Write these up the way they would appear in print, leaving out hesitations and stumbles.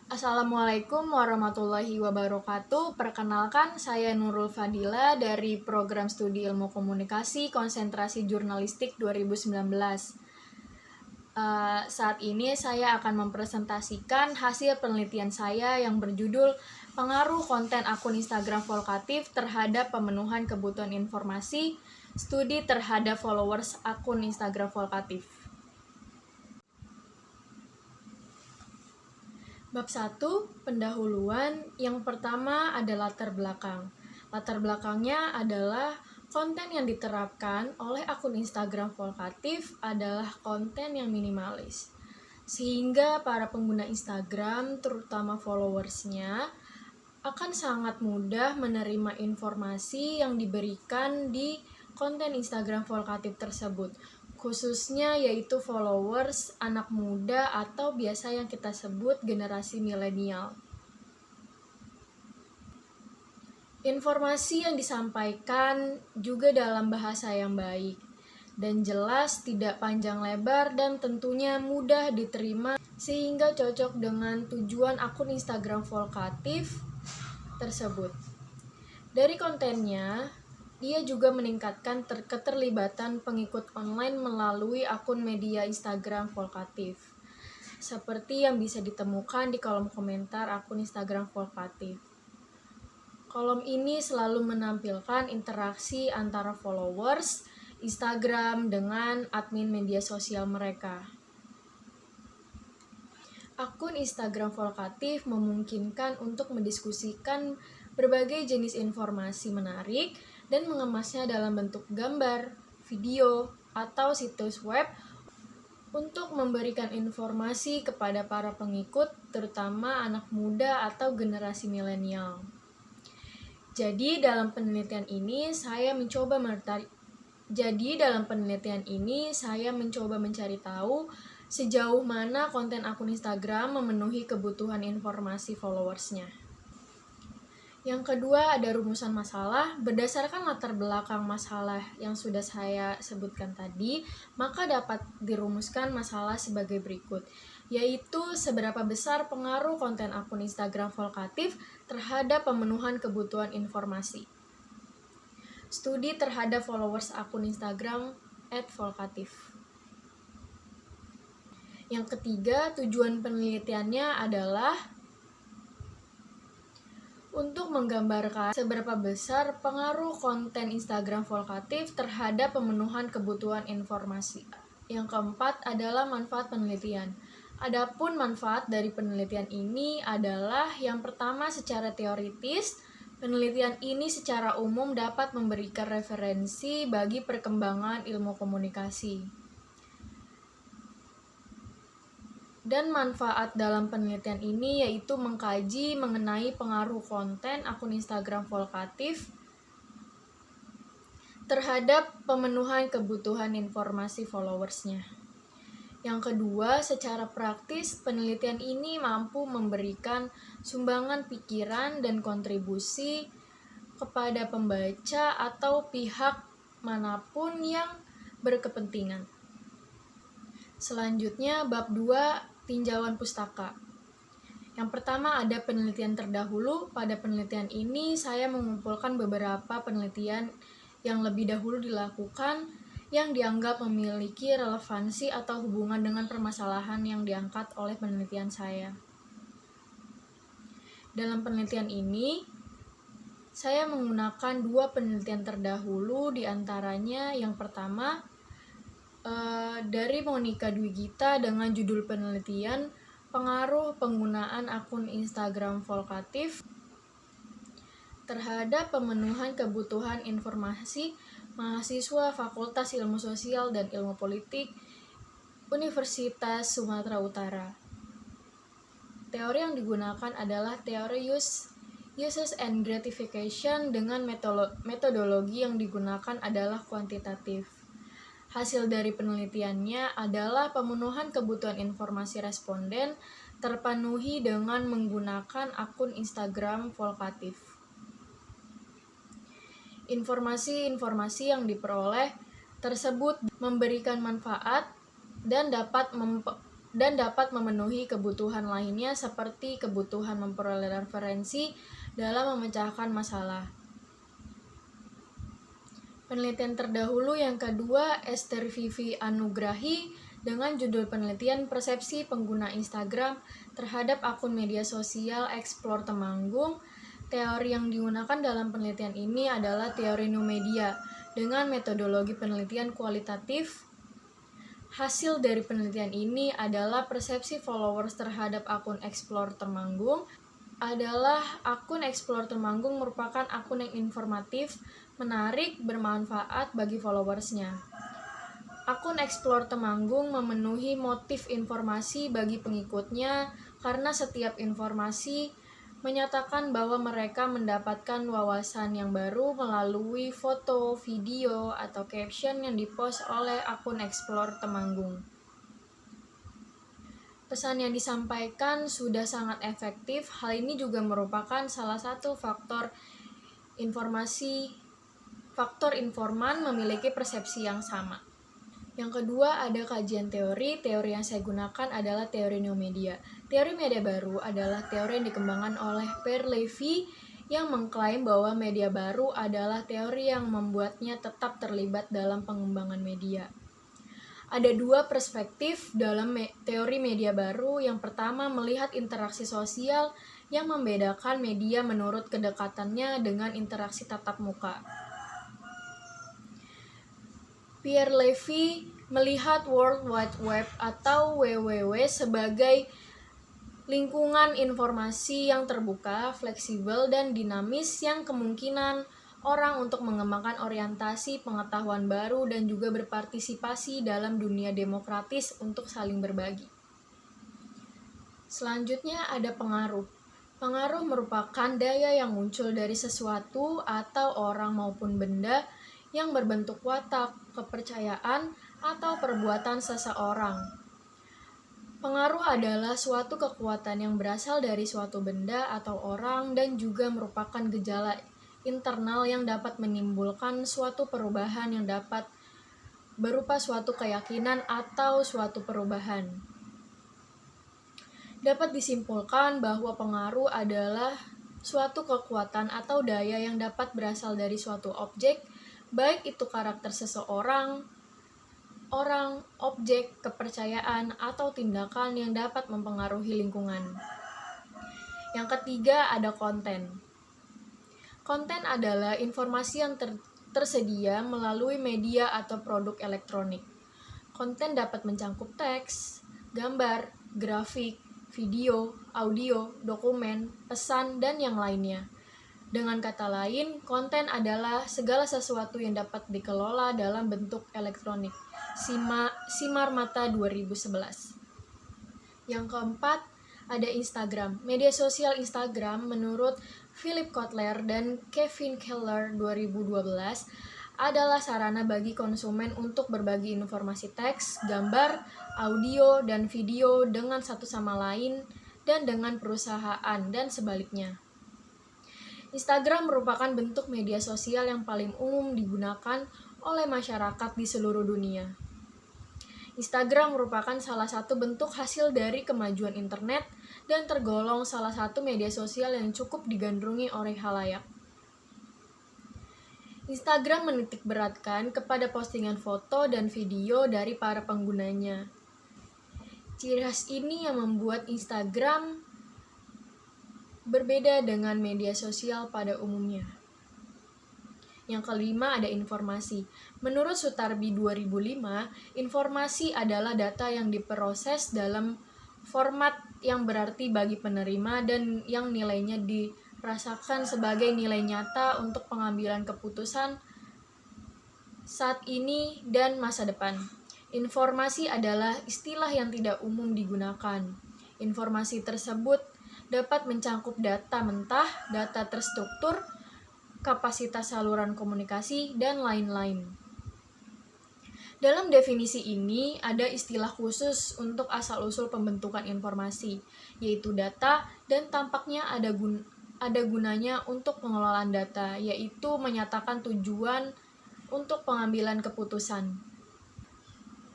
Assalamualaikum warahmatullahi wabarakatuh. Perkenalkan, saya Nurul Fadila dari Program Studi Ilmu Komunikasi Konsentrasi Jurnalistik 2019. Saat ini saya akan mempresentasikan hasil penelitian saya yang berjudul Pengaruh Konten Akun Instagram Volkatif Terhadap Pemenuhan Kebutuhan Informasi, Studi Terhadap Followers Akun Instagram Volkatif. Bab 1, pendahuluan. Yang pertama ada latar belakang. Latar belakangnya adalah konten yang diterapkan oleh akun Instagram Volkatif adalah konten yang minimalis. Sehingga para pengguna Instagram, terutama followersnya, akan sangat mudah menerima informasi yang diberikan di konten Instagram Volkatif tersebut, khususnya yaitu followers anak muda atau biasa yang kita sebut generasi milenial. Informasi yang disampaikan juga dalam bahasa yang baik dan jelas, tidak panjang lebar, dan tentunya mudah diterima sehingga cocok dengan tujuan akun Instagram Volkatif tersebut. Dari kontennya, dia juga meningkatkan keterlibatan pengikut online melalui akun media Instagram Volkatif, seperti yang bisa ditemukan di kolom komentar akun Instagram Volkatif. Kolom ini selalu menampilkan interaksi antara followers Instagram dengan admin media sosial mereka. Akun Instagram Volkatif memungkinkan untuk mendiskusikan berbagai jenis informasi menarik dan mengemasnya dalam bentuk gambar, video, atau situs web untuk memberikan informasi kepada para pengikut, terutama anak muda atau generasi milenial. Jadi dalam penelitian ini saya mencoba mencari tahu sejauh mana konten akun Instagram memenuhi kebutuhan informasi followersnya. Yang kedua ada rumusan masalah. Berdasarkan latar belakang masalah yang sudah saya sebutkan tadi, maka dapat dirumuskan masalah sebagai berikut, yaitu seberapa besar pengaruh konten akun Instagram Volkatif terhadap pemenuhan kebutuhan informasi. Studi terhadap followers akun Instagram @volkatif. Yang ketiga, tujuan penelitiannya adalah untuk menggambarkan seberapa besar pengaruh konten Instagram Volkatif terhadap pemenuhan kebutuhan informasi. Yang keempat adalah manfaat penelitian. Adapun manfaat dari penelitian ini adalah yang pertama, secara teoritis, penelitian ini secara umum dapat memberikan referensi bagi perkembangan ilmu komunikasi. Dan manfaat dalam penelitian ini yaitu mengkaji mengenai pengaruh konten akun Instagram Volkatif terhadap pemenuhan kebutuhan informasi followersnya. Yang kedua, secara praktis, penelitian ini mampu memberikan sumbangan pikiran dan kontribusi kepada pembaca atau pihak manapun yang berkepentingan. Selanjutnya, bab 2, tinjauan pustaka. Yang pertama ada penelitian terdahulu. Pada penelitian ini saya mengumpulkan beberapa penelitian yang lebih dahulu dilakukan yang dianggap memiliki relevansi atau hubungan dengan permasalahan yang diangkat oleh penelitian saya. Dalam penelitian ini, saya menggunakan 2 penelitian terdahulu, diantaranya yang pertama dari Monica Dwi Gita dengan judul penelitian Pengaruh Penggunaan Akun Instagram Volkatif Terhadap Pemenuhan Kebutuhan Informasi Mahasiswa Fakultas Ilmu Sosial dan Ilmu Politik Universitas Sumatera Utara. Teori yang digunakan adalah teori uses and gratification dengan metodologi yang digunakan adalah kuantitatif. Hasil dari penelitiannya adalah pemenuhan kebutuhan informasi responden terpenuhi dengan menggunakan akun Instagram Volkatif. Informasi-informasi yang diperoleh tersebut memberikan manfaat dan dapat dan dapat memenuhi kebutuhan lainnya seperti kebutuhan memperoleh referensi dalam memecahkan masalah. Penelitian terdahulu yang kedua, Esther Vivi Anugrahi dengan judul penelitian persepsi pengguna Instagram terhadap akun media sosial Explore Temanggung. Teori yang digunakan dalam penelitian ini adalah teori new media dengan metodologi penelitian kualitatif. Hasil dari penelitian ini adalah persepsi followers terhadap akun Explore Temanggung adalah akun Explore Temanggung merupakan akun yang informatif, menarik, bermanfaat bagi followersnya. Akun Explore Temanggung memenuhi motif informasi bagi pengikutnya karena setiap informasi menyatakan bahwa mereka mendapatkan wawasan yang baru melalui foto, video, atau caption yang dipost oleh akun Explore Temanggung. Pesan yang disampaikan sudah sangat efektif. Hal ini juga merupakan salah satu faktor informan memiliki persepsi yang sama. Yang kedua, ada kajian teori. Teori yang saya gunakan adalah teori new media. Teori media baru adalah teori yang dikembangkan oleh Pierre Levy yang mengklaim bahwa media baru adalah teori yang membuatnya tetap terlibat dalam pengembangan media. Ada dua perspektif dalam teori media baru. Yang pertama, melihat interaksi sosial yang membedakan media menurut kedekatannya dengan interaksi tatap muka. Pierre Levy melihat World Wide Web atau WWW sebagai lingkungan informasi yang terbuka, fleksibel, dan dinamis yang kemungkinan orang untuk mengembangkan orientasi pengetahuan baru dan juga berpartisipasi dalam dunia demokratis untuk saling berbagi. Selanjutnya ada pengaruh. Pengaruh merupakan daya yang muncul dari sesuatu atau orang maupun benda yang berbentuk watak, kepercayaan, atau perbuatan seseorang. Pengaruh adalah suatu kekuatan yang berasal dari suatu benda atau orang dan juga merupakan gejala internal yang dapat menimbulkan suatu perubahan yang dapat berupa suatu keyakinan atau suatu perubahan. Dapat disimpulkan bahwa pengaruh adalah suatu kekuatan atau daya yang dapat berasal dari suatu objek, baik itu karakter seseorang, orang, objek, kepercayaan, atau tindakan yang dapat mempengaruhi lingkungan. Yang ketiga ada konten. Konten adalah informasi yang tersedia melalui media atau produk elektronik. Konten dapat mencakup teks, gambar, grafik, video, audio, dokumen, pesan, dan yang lainnya. Dengan kata lain, konten adalah segala sesuatu yang dapat dikelola dalam bentuk elektronik. Simar Mata 2011. Yang keempat, ada Instagram. Media sosial Instagram menurut Philip Kotler dan Kevin Keller 2012 adalah sarana bagi konsumen untuk berbagi informasi teks, gambar, audio, dan video dengan satu sama lain dan dengan perusahaan dan sebaliknya. Instagram merupakan bentuk media sosial yang paling umum digunakan oleh masyarakat di seluruh dunia. Instagram merupakan salah satu bentuk hasil dari kemajuan internet dan tergolong salah satu media sosial yang cukup digandrungi oleh khalayak. Instagram menitikberatkan kepada postingan foto dan video dari para penggunanya. Ciri khas ini yang membuat Instagram berbeda dengan media sosial pada umumnya. Yang kelima ada informasi. Menurut Sutarbi 2005, informasi adalah data yang diproses dalam format yang berarti bagi penerima dan yang nilainya dirasakan sebagai nilai nyata untuk pengambilan keputusan saat ini dan masa depan. Informasi adalah istilah yang tidak umum digunakan. Informasi tersebut dapat mencakup data mentah, data terstruktur, kapasitas saluran komunikasi, dan lain-lain. Dalam definisi ini, ada istilah khusus untuk asal-usul pembentukan informasi, yaitu data, dan tampaknya ada gunanya untuk pengelolaan data, yaitu menyatakan tujuan untuk pengambilan keputusan.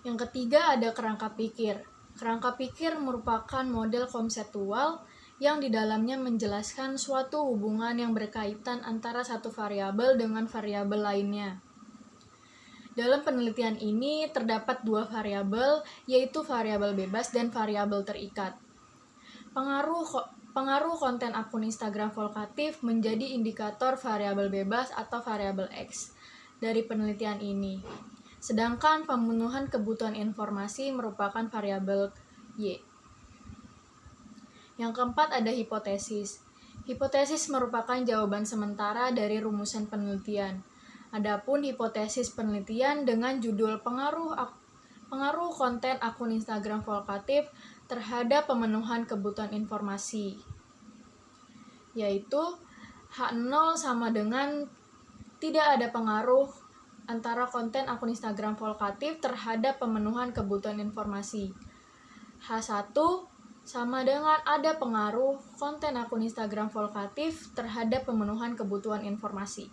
Yang ketiga ada kerangka pikir. Kerangka pikir merupakan model konseptual yang di dalamnya menjelaskan suatu hubungan yang berkaitan antara satu variabel dengan variabel lainnya. Dalam penelitian ini terdapat dua variabel, yaitu variabel bebas dan variabel terikat. Pengaruh konten akun Instagram Volkatif menjadi indikator variabel bebas atau variabel X dari penelitian ini. Sedangkan pemenuhan kebutuhan informasi merupakan variabel Y. Yang keempat ada hipotesis. Hipotesis merupakan jawaban sementara dari rumusan penelitian. Adapun hipotesis penelitian dengan judul pengaruh konten akun Instagram Volkatif terhadap pemenuhan kebutuhan informasi, yaitu H0 sama dengan tidak ada pengaruh antara konten akun Instagram Volkatif terhadap pemenuhan kebutuhan informasi. H1 sama dengan ada pengaruh konten akun Instagram Volkatif terhadap pemenuhan kebutuhan informasi.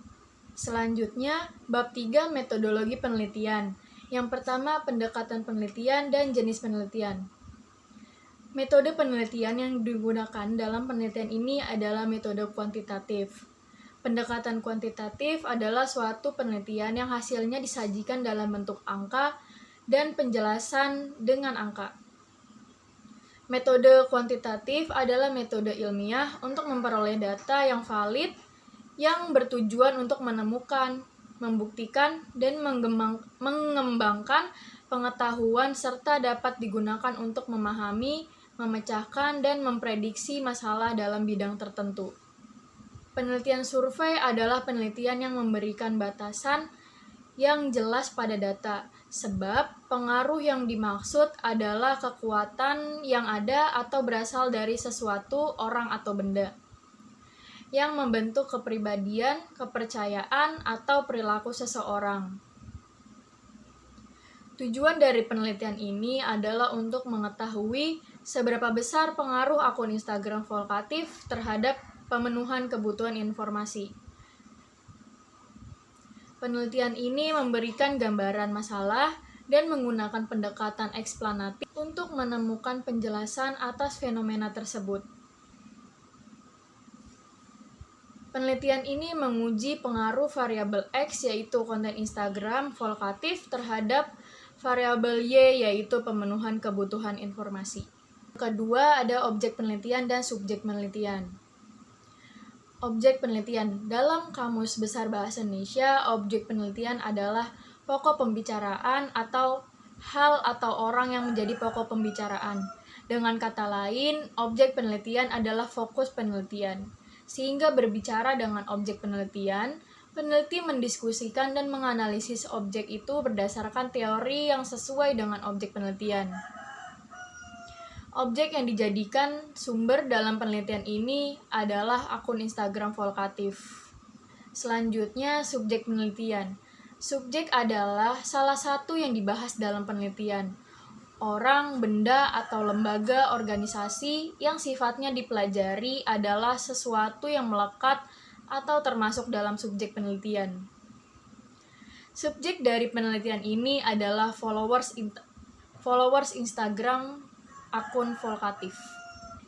Selanjutnya, bab 3 metodologi penelitian. Yang pertama, pendekatan penelitian dan jenis penelitian. Metode penelitian yang digunakan dalam penelitian ini adalah metode kuantitatif. Pendekatan kuantitatif adalah suatu penelitian yang hasilnya disajikan dalam bentuk angka dan penjelasan dengan angka. Metode kuantitatif adalah metode ilmiah untuk memperoleh data yang valid yang bertujuan untuk menemukan, membuktikan, dan mengembangkan pengetahuan serta dapat digunakan untuk memahami, memecahkan, dan memprediksi masalah dalam bidang tertentu. Penelitian survei adalah penelitian yang memberikan batasan yang jelas pada data, sebab pengaruh yang dimaksud adalah kekuatan yang ada atau berasal dari sesuatu, orang, atau benda, yang membentuk kepribadian, kepercayaan, atau perilaku seseorang. Tujuan dari penelitian ini adalah untuk mengetahui seberapa besar pengaruh akun Instagram Volkatif terhadap pemenuhan kebutuhan informasi. Penelitian ini memberikan gambaran masalah dan menggunakan pendekatan eksplanatif untuk menemukan penjelasan atas fenomena tersebut. Penelitian ini menguji pengaruh variabel X yaitu konten Instagram Volkatif terhadap variabel Y yaitu pemenuhan kebutuhan informasi. Kedua ada objek penelitian dan subjek penelitian. Objek penelitian. Dalam Kamus Besar Bahasa Indonesia, objek penelitian adalah pokok pembicaraan atau hal atau orang yang menjadi pokok pembicaraan. Dengan kata lain, objek penelitian adalah fokus penelitian. Sehingga berbicara dengan objek penelitian, peneliti mendiskusikan dan menganalisis objek itu berdasarkan teori yang sesuai dengan objek penelitian. Objek yang dijadikan sumber dalam penelitian ini adalah akun Instagram Volkatif. Selanjutnya, subjek penelitian. Subjek adalah salah satu yang dibahas dalam penelitian. Orang, benda, atau lembaga organisasi yang sifatnya dipelajari adalah sesuatu yang melekat atau termasuk dalam subjek penelitian. Subjek dari penelitian ini adalah followers Instagram akun Volkatif.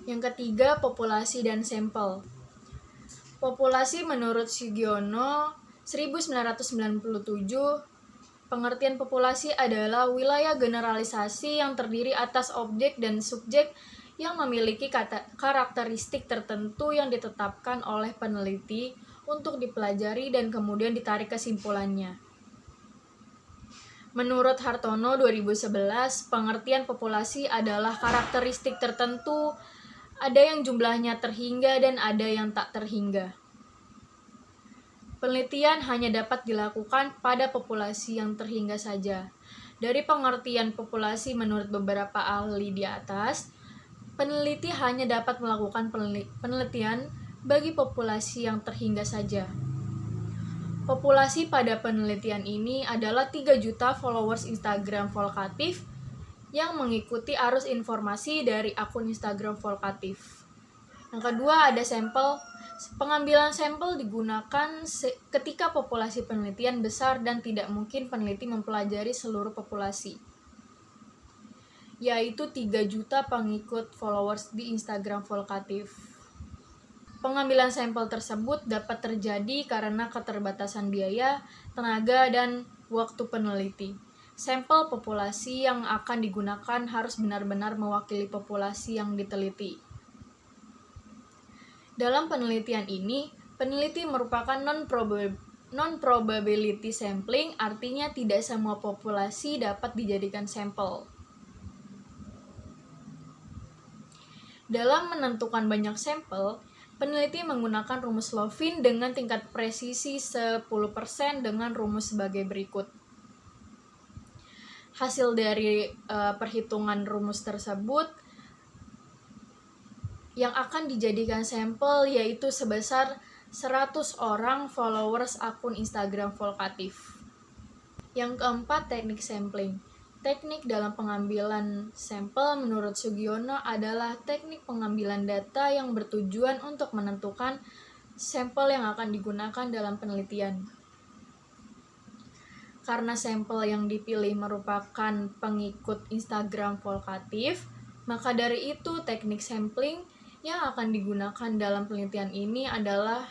Yang ketiga, populasi dan sampel. Populasi menurut Sugiono 1997, pengertian populasi adalah wilayah generalisasi yang terdiri atas objek dan subjek yang memiliki karakteristik tertentu yang ditetapkan oleh peneliti untuk dipelajari dan kemudian ditarik kesimpulannya. Menurut Hartono 2011, pengertian populasi adalah karakteristik tertentu, ada yang jumlahnya terhingga dan ada yang tak terhingga. Penelitian hanya dapat dilakukan pada populasi yang terhingga saja. Dari pengertian populasi menurut beberapa ahli di atas, peneliti hanya dapat melakukan penelitian bagi populasi yang terhingga saja. Populasi pada penelitian ini adalah 3 juta followers Instagram Volkatif yang mengikuti arus informasi dari akun Instagram Volkatif. Yang kedua ada sampel. Pengambilan sampel digunakan ketika populasi penelitian besar dan tidak mungkin peneliti mempelajari seluruh populasi. yaitu 3 juta pengikut followers di Instagram Volkatif. Pengambilan sampel tersebut dapat terjadi karena keterbatasan biaya, tenaga, dan waktu peneliti. Sampel populasi yang akan digunakan harus benar-benar mewakili populasi yang diteliti. Dalam penelitian ini, peneliti merupakan non-probability sampling, artinya tidak semua populasi dapat dijadikan sampel. Dalam menentukan banyak sampel, peneliti menggunakan rumus Lovin dengan tingkat presisi 10% dengan rumus sebagai berikut. Hasil dari perhitungan rumus tersebut yang akan dijadikan sampel yaitu sebesar 100 orang followers akun Instagram Volkatif. Yang keempat, teknik sampling. Teknik dalam pengambilan sampel menurut Sugiono adalah teknik pengambilan data yang bertujuan untuk menentukan sampel yang akan digunakan dalam penelitian. Karena sampel yang dipilih merupakan pengikut Instagram Volkatif, maka dari itu teknik sampling yang akan digunakan dalam penelitian ini adalah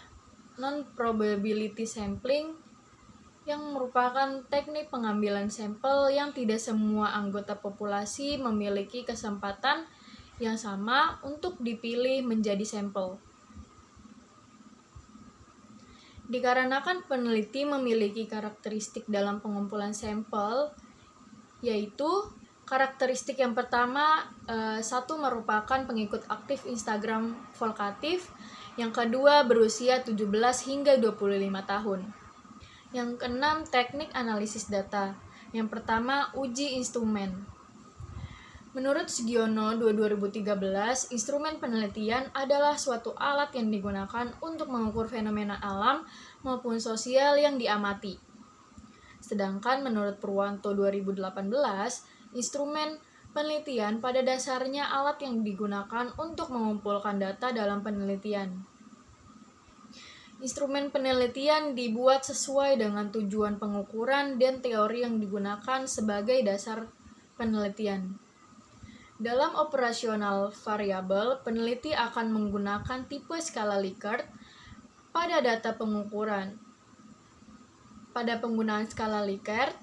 non-probability sampling, yang merupakan teknik pengambilan sampel yang tidak semua anggota populasi memiliki kesempatan yang sama untuk dipilih menjadi sampel. Dikarenakan peneliti memiliki karakteristik dalam pengumpulan sampel, yaitu karakteristik yang pertama, satu merupakan pengikut aktif Instagram Volkatif, yang kedua berusia 17 hingga 25 tahun. Yang keenam, teknik analisis data. Yang pertama, uji instrumen. Menurut Sugiono 2013, instrumen penelitian adalah suatu alat yang digunakan untuk mengukur fenomena alam maupun sosial yang diamati. Sedangkan menurut Purwanto 2018, instrumen penelitian pada dasarnya alat yang digunakan untuk mengumpulkan data dalam penelitian. Instrumen penelitian dibuat sesuai dengan tujuan pengukuran dan teori yang digunakan sebagai dasar penelitian. Dalam operasional variabel, peneliti akan menggunakan tipe skala Likert pada data pengukuran. Pada penggunaan skala Likert,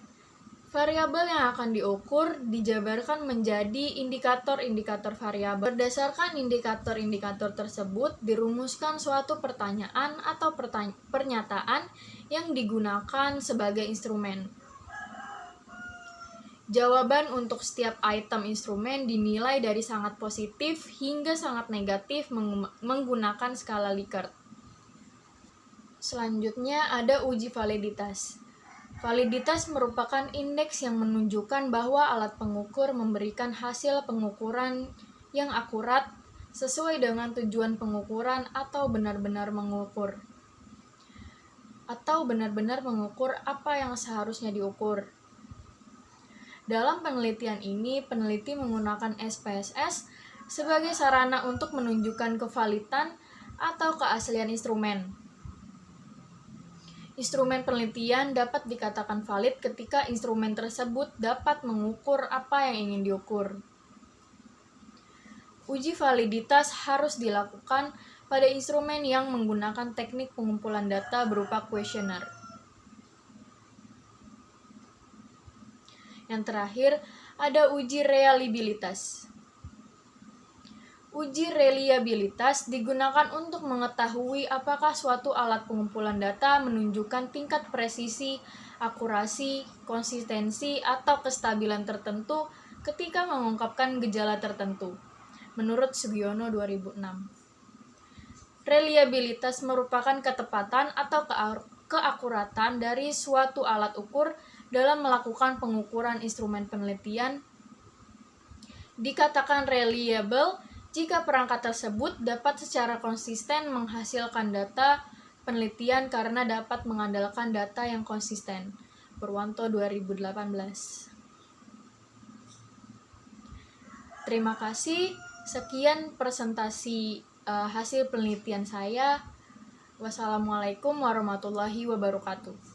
variabel yang akan diukur dijabarkan menjadi indikator-indikator variabel. Berdasarkan indikator-indikator tersebut, dirumuskan suatu pertanyaan atau pernyataan yang digunakan sebagai instrumen. Jawaban untuk setiap item instrumen dinilai dari sangat positif hingga sangat negatif menggunakan skala Likert. Selanjutnya ada uji validitas. Validitas merupakan indeks yang menunjukkan bahwa alat pengukur memberikan hasil pengukuran yang akurat sesuai dengan tujuan pengukuran atau benar-benar mengukur apa yang seharusnya diukur. Dalam penelitian ini, peneliti menggunakan SPSS sebagai sarana untuk menunjukkan kevalidan atau keaslian instrumen. Instrumen penelitian dapat dikatakan valid ketika instrumen tersebut dapat mengukur apa yang ingin diukur. Uji validitas harus dilakukan pada instrumen yang menggunakan teknik pengumpulan data berupa kuesioner. Yang terakhir, ada uji reliabilitas. Uji reliabilitas digunakan untuk mengetahui apakah suatu alat pengumpulan data menunjukkan tingkat presisi, akurasi, konsistensi, atau kestabilan tertentu ketika mengungkapkan gejala tertentu. Menurut Sugiono 2006. Reliabilitas merupakan ketepatan atau keakuratan dari suatu alat ukur dalam melakukan pengukuran instrumen penelitian. Dikatakan reliable jika perangkat tersebut dapat secara konsisten menghasilkan data penelitian karena dapat mengandalkan data yang konsisten. Purwanto 2018. Terima kasih. Sekian presentasi hasil penelitian saya. Wassalamualaikum warahmatullahi wabarakatuh.